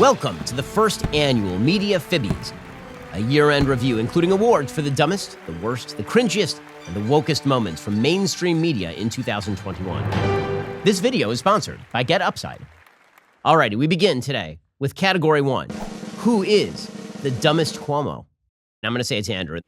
Welcome to the First Annual Media Fibbys, a year-end review including awards for the dumbest, the worst, the cringiest, and the wokest moments from mainstream media in 2021. This video is sponsored by Get Upside. Alrighty, we begin today with Category 1. Who is the dumbest Cuomo? And I'm going to say it's Andrew.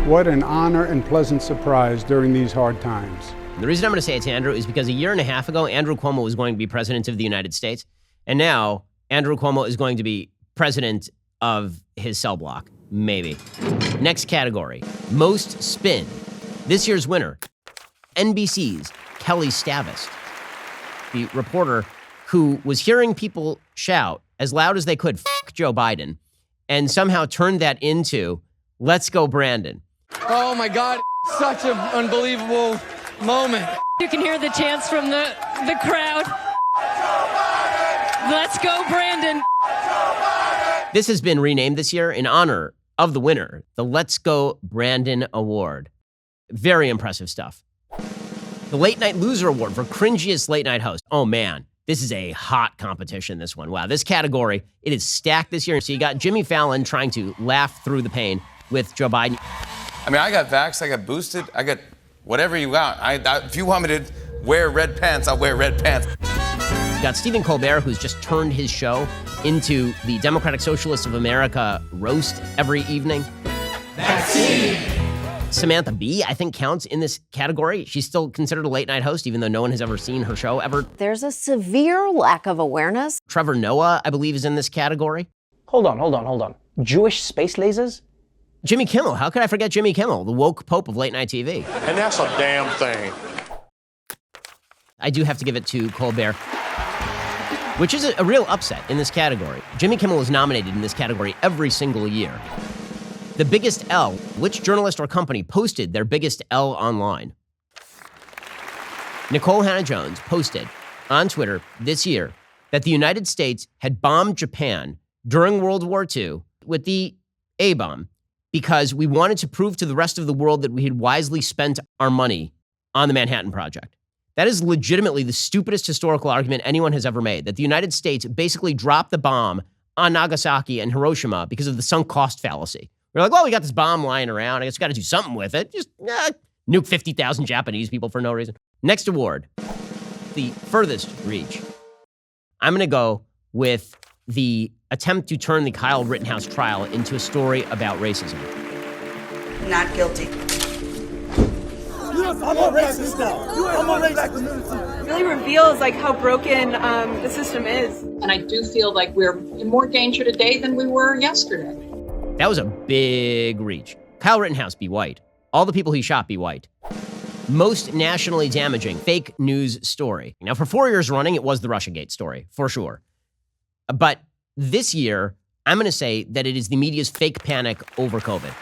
What an honor and pleasant surprise during these hard times. The reason I'm going to say it's Andrew is because a year and a half ago, Andrew Cuomo was going to be president of the United States. And now, Andrew Cuomo is going to be president of his cell block. Maybe. Next category, most spin. This year's winner, NBC's Kelly Stavast, the reporter who was hearing people shout as loud as they could, "F*** Joe Biden," and somehow turned that into, "Let's go, Brandon." Oh my God, such an unbelievable moment. You can hear the chants from the crowd. Let's go, Brandon. This has been renamed this year in honor of the winner, the Let's Go Brandon Award. Very impressive stuff. The Late Night Loser Award for Cringiest Late Night Host. Oh man, this is a hot competition, this one. Wow, this category, it is stacked this year. So you got Jimmy Fallon trying to laugh through the pain with Joe Biden. I mean, I got vaxxed, I got boosted, I got whatever you got. If you want me to wear red pants, I'll wear red pants. You got Stephen Colbert, who's just turned his show into the Democratic Socialists of America roast every evening. Vax-Scene. Samantha Bee, I think, counts in this category. She's still considered a late night host, even though no one has ever seen her show ever. There's a severe lack of awareness. Trevor Noah, I believe, is in this category. Hold on. Jewish space lasers? Jimmy Kimmel. How could I forget Jimmy Kimmel, the woke pope of late night TV? And that's a damn thing. I do have to give it to Colbert, which is a real upset in this category. Jimmy Kimmel is nominated in this category every single year. The biggest L, which journalist or company posted their biggest L online? Nicole Hannah-Jones posted on Twitter this year that the United States had bombed Japan during World War II with the A-bomb because we wanted to prove to the rest of the world that we had wisely spent our money on the Manhattan Project. That is legitimately the stupidest historical argument anyone has ever made, that the United States basically dropped the bomb on Nagasaki and Hiroshima because of the sunk cost fallacy. We're like, well, we got this bomb lying around. I guess we got to do something with it. Just nuke 50,000 Japanese people for no reason. Next award, the Furthest Reach. I'm going to go with the attempt to turn the Kyle Rittenhouse trial into a story about racism. Not guilty. I'm a racist now. I'm a racist. It really reveals how broken the system is. And I do feel like we're in more danger today than we were yesterday. That was a big reach. Kyle Rittenhouse be white. All the people he shot be white. Most nationally damaging fake news story. Now, for 4 years running, it was the Russiagate story, for sure. But this year, I'm going to say that it is the media's fake panic over COVID.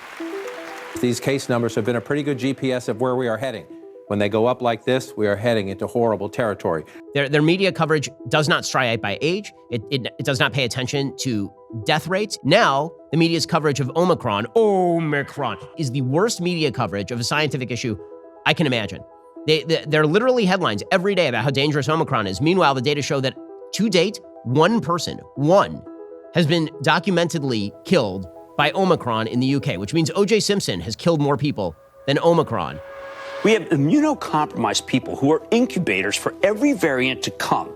These case numbers have been a pretty good GPS of where we are heading. When they go up like this, we are heading into horrible territory. Their media coverage does not striate by age. It does not pay attention to death rates. Now, the media's coverage of Omicron is the worst media coverage of a scientific issue I can imagine. They're literally headlines every day about how dangerous Omicron is. Meanwhile, the data show that to date, one person has been documentedly killed by Omicron in the UK, which means O.J. Simpson has killed more people than Omicron. We have immunocompromised people who are incubators for every variant to come,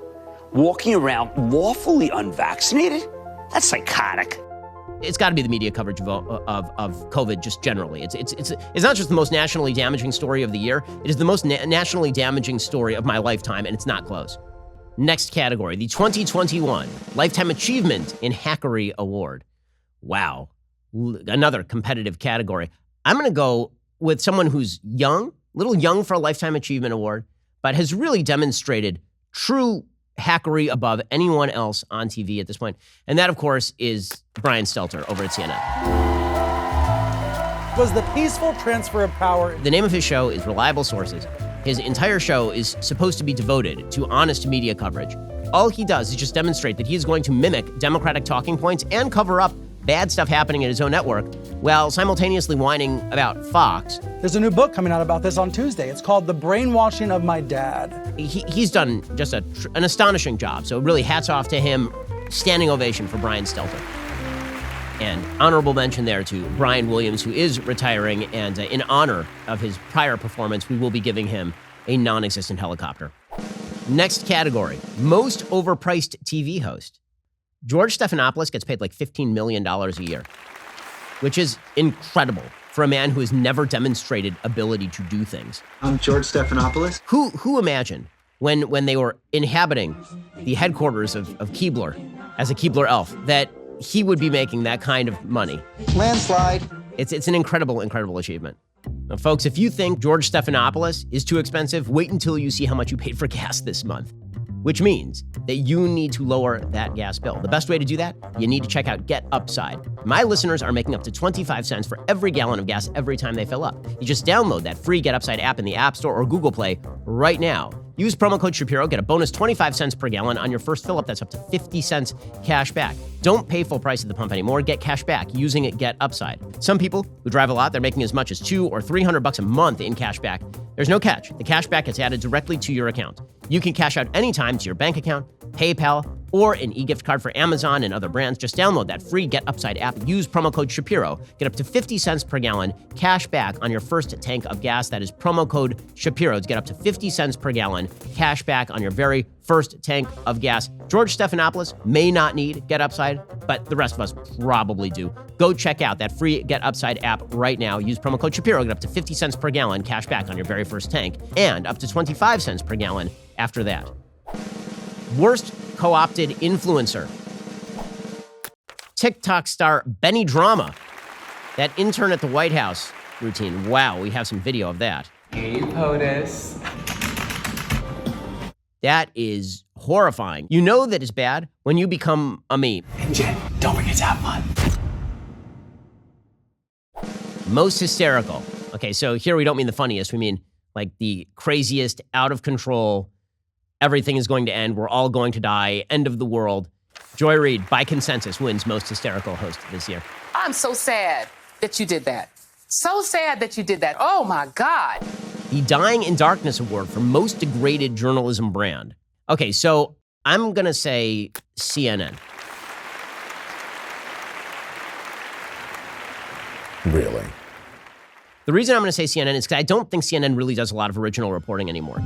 walking around lawfully unvaccinated? That's psychotic. It's got to be the media coverage of COVID just generally. It's not just the most nationally damaging story of the year. It is the most nationally damaging story of my lifetime, and it's not close. Next category, the 2021 Lifetime Achievement in Hackery Award. Wow. Another competitive category. I'm going to go with someone who's young, a little young for a Lifetime Achievement Award, but has really demonstrated true hackery above anyone else on TV at this point. And that, of course, is Brian Stelter over at CNN. Was the peaceful transfer of power. The name of his show is Reliable Sources. His entire show is supposed to be devoted to honest media coverage. All he does is just demonstrate that he is going to mimic Democratic talking points and cover up bad stuff happening at his own network while simultaneously whining about Fox. There's a new book coming out about this on Tuesday. It's called The Brainwashing of My Dad. He's done just an astonishing job. So really hats off to him. Standing ovation for Brian Stelter. And honorable mention there to Brian Williams, who is retiring. And in honor of his prior performance, we will be giving him a non-existent helicopter. Next category, most overpriced TV host. George Stephanopoulos gets paid like $15 million a year, which is incredible for a man who has never demonstrated ability to do things. I'm George Stephanopoulos. Who imagined when they were inhabiting the headquarters of Keebler as a Keebler elf that he would be making that kind of money? Landslide. It's an incredible achievement. Now, folks, if you think George Stephanopoulos is too expensive, wait until you see how much you paid for gas this month, which means that you need to lower that gas bill. The best way to do that, you need to check out Get Upside. My listeners are making up to 25 cents for every gallon of gas every time they fill up. You just download that free Get Upside app in the App Store or Google Play right now. Use promo code Shapiro, get a bonus 25 cents per gallon on your first fill-up. That's up to 50 cents cash back. Don't pay full price at the pump anymore. Get cash back using it Get Upside. Some people who drive a lot, they're making as much as $200 or $300 a month in cash back. There's no catch. The cash back gets added directly to your account. You can cash out anytime to your bank account, PayPal, or an e-gift card for Amazon and other brands. Just download that free Get Upside app. Use promo code Shapiro. Get up to 50 cents per gallon cash back on your first tank of gas. That is promo code Shapiro to get up to 50 cents per gallon cash back on your very first tank of gas. George Stephanopoulos may not need Get Upside, but the rest of us probably do. Go check out that free Get Upside app right now. Use promo code Shapiro. Get up to 50 cents per gallon cash back on your very first tank and up to 25 cents per gallon after that. Worst co-opted influencer. TikTok star Benny Drama. That intern at the White House routine. Wow, we have some video of that. Hey, POTUS. That is horrifying. You know that it's bad when you become a meme. And Jen, don't forget to have fun. Most hysterical. Okay, so here we don't mean the funniest. We mean like the craziest, out of control, everything is going to end, we're all going to die, end of the world. Joy Reid, by consensus, wins most hysterical host this year. I'm so sad that you did that. So sad that you did that. Oh my God. The Dying in Darkness Award for most degraded journalism brand. Okay, so I'm gonna say CNN. Really? The reason I'm gonna say CNN is because I don't think CNN really does a lot of original reporting anymore.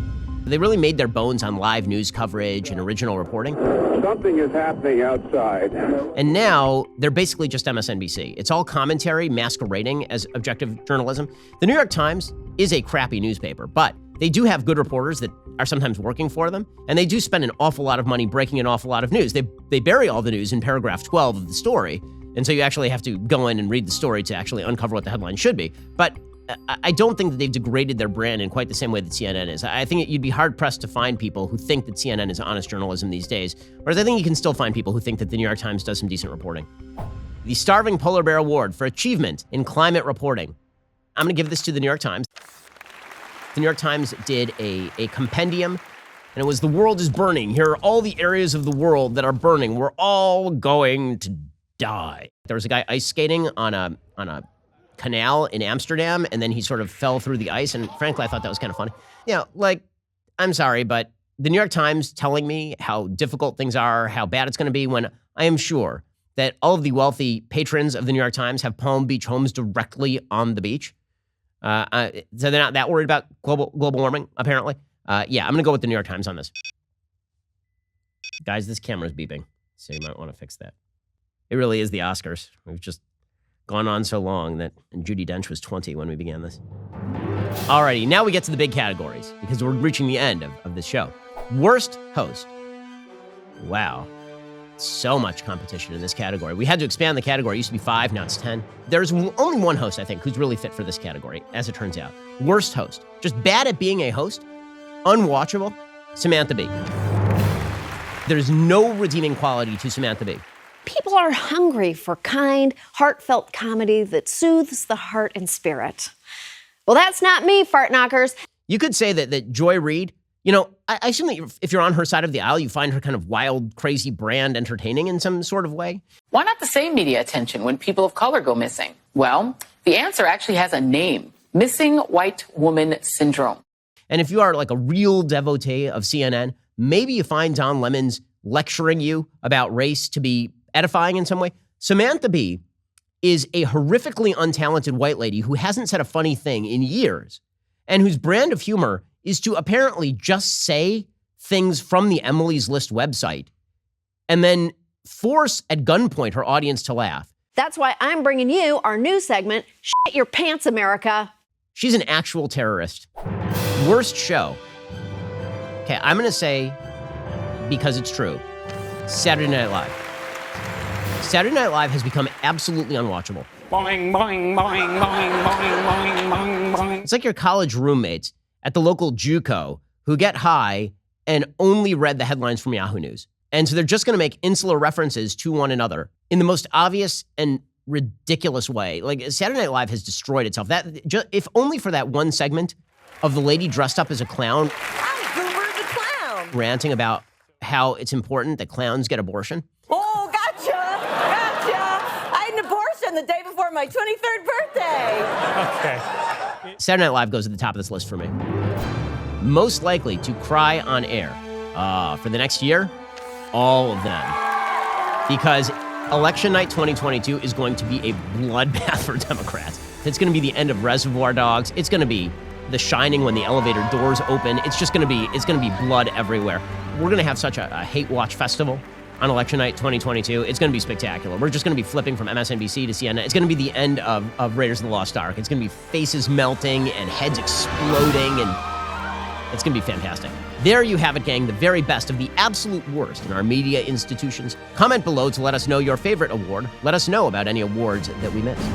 They really made their bones on live news coverage and original reporting. Something is happening outside. And now they're basically just MSNBC. It's all commentary masquerading as objective journalism. The New York Times is a crappy newspaper, but they do have good reporters that are sometimes working for them, and they do spend an awful lot of money breaking an awful lot of news. They bury all the news in paragraph 12 of the story, and so you actually have to go in and read the story to actually uncover what the headline should be. But I don't think that they've degraded their brand in quite the same way that CNN is. I think you'd be hard-pressed to find people who think that CNN is honest journalism these days, whereas I think you can still find people who think that the New York Times does some decent reporting. The Starving Polar Bear Award for achievement in climate reporting. I'm going to give this to the New York Times. The New York Times did a compendium, and it was "The world is burning. Here are all the areas of the world that are burning. We're all going to die." There was a guy ice skating on a canal in Amsterdam, and then he sort of fell through the ice, and frankly, I thought that was kind of funny. You know, like, I'm sorry, but the New York Times telling me how difficult things are, how bad it's going to be, when I am sure that all of the wealthy patrons of the New York Times have Palm Beach homes directly on the beach. So they're not that worried about global warming, apparently. Yeah, I'm going to go with the New York Times on this. Guys, this camera's beeping, so you might want to fix that. It really is the Oscars. We've just gone on so long that Judi Dench was 20 when we began this. Alrighty, now we get to the big categories because we're reaching the end of this show. Worst host. Wow. So much competition in this category. We had to expand the category. It used to be 5, now it's 10. There's only one host, I think, who's really fit for this category, as it turns out. Worst host. Just bad at being a host. Unwatchable. Samantha Bee. There's no redeeming quality to Samantha Bee. People are hungry for kind, heartfelt comedy that soothes the heart and spirit. Well, that's not me, fart knockers. You could say that Joy Reid, You know, I assume that if you're on her side of the aisle, you find her kind of wild, crazy brand entertaining in some sort of way. Why not the same media attention when people of color go missing? Well, the answer actually has a name: missing white woman syndrome. And if you are like a real devotee of CNN, maybe you find Don Lemon's lecturing you about race to be edifying in some way. Samantha Bee is a horrifically untalented white lady who hasn't said a funny thing in years and whose brand of humor is to apparently just say things from the Emily's List website and then force at gunpoint her audience to laugh. That's why I'm bringing you our new segment, Shit Your Pants, America. She's an actual terrorist. Worst show. Okay, I'm going to say, because it's true, Saturday Night Live. Saturday Night Live has become absolutely unwatchable. Boing, boing, boing, boing, boing, boing, boing, boing. It's like your college roommates at the local JUCO who get high and only read the headlines from Yahoo News. And so they're just going to make insular references to one another in the most obvious and ridiculous way. Like, Saturday Night Live has destroyed itself. If only for that one segment of the lady dressed up as a clown. I'm Goober the Clown. Ranting about how it's important that clowns get abortion. Oh, gotcha. I had an abortion the day before my 23rd birthday. Okay. Saturday Night Live goes at the top of this list for me. Most likely to cry on air. For the next year, all of them. Because election night 2022 is going to be a bloodbath for Democrats. It's going to be the end of Reservoir Dogs. It's going to be The Shining when the elevator doors open. It's going to be blood everywhere. We're going to have such a hate watch festival on election night 2022. It's going to be spectacular. We're just going to be flipping from MSNBC to CNN. It's going to be the end of Raiders of the Lost Ark. It's going to be faces melting and heads exploding, and it's going to be fantastic. There you have it, gang, the very best of the absolute worst in our media institutions. Comment below to let us know your favorite award. Let us know about any awards that we missed.